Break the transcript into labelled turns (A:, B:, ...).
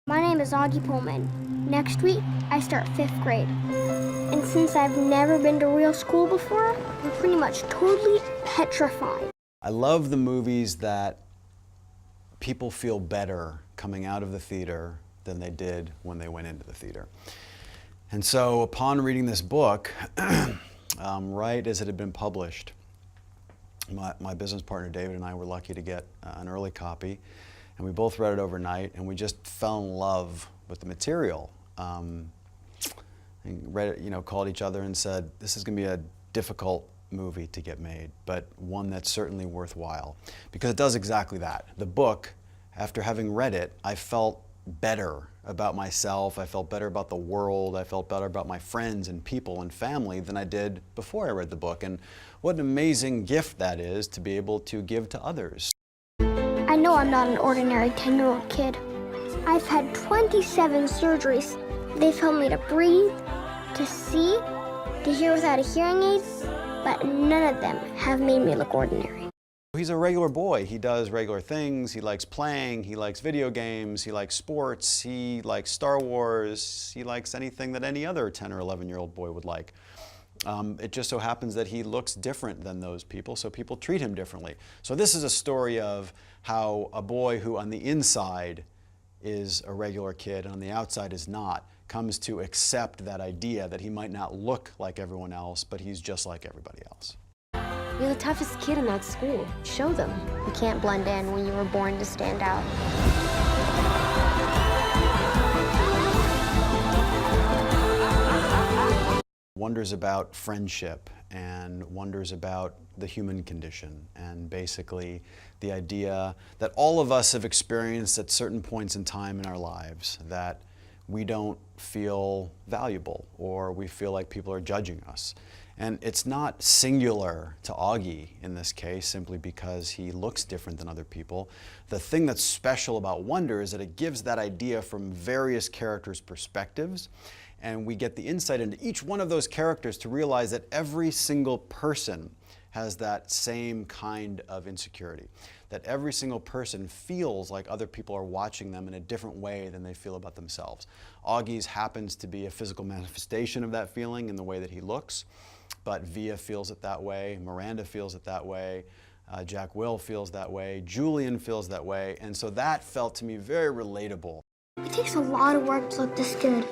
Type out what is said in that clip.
A: My name is Augie Pullman. Next week, I start 5th grade. And since I've never been to real school before, I'm pretty much totally petrified.
B: I love the movies that people feel better coming out of the theater than they did when they went into the theater. And so upon reading this book, right as it had been published, my business partner David and I were lucky to get an early copy, and we both read it overnight, and we just fell in love with the material. And read it, called each other and said, this is going to be a difficult movie to get made, but one that's certainly worthwhile, because it does exactly that. The book, after having read it, I felt better about myself, I felt better about the world, I felt better about my friends and people and family than I did before I read the book. And what an amazing gift that is to be able to give to others.
A: I know I'm not an ordinary 10-year-old kid. I've had 27 surgeries. They've helped me to breathe, to see, to hear without a hearing aid, but none of them have made me look ordinary.
B: He's a regular boy. He does regular things. He likes playing. He likes video games. He likes sports. He likes Star Wars. He likes anything that any other 10 or 11-year-old boy would like. It just so happens that he looks different than those people, so people treat him differently. So this is a story of how a boy who on the inside is a regular kid and on the outside is not, comes to accept that idea that he might not look like everyone else, but he's just like everybody else.
C: You're the toughest kid in that school. Show them. You can't blend in when you were born to stand out.
B: Wonders about friendship and wonders about the human condition, and basically the idea that all of us have experienced at certain points in time in our lives that we don't feel valuable, or we feel like people are judging us. And it's not singular to Augie in this case, simply because he looks different than other people. The thing that's special about Wonder is that it gives that idea from various characters' perspectives, and we get the insight into each one of those characters to realize that every single person has that same kind of insecurity. That every single person feels like other people are watching them in a different way than they feel about themselves. Augie's happens to be a physical manifestation of that feeling in the way that he looks, but Via feels it that way, Miranda feels it that way, Jack Will feels that way, Julian feels that way, and so that felt to me very relatable.
A: It takes a lot of work to look this good.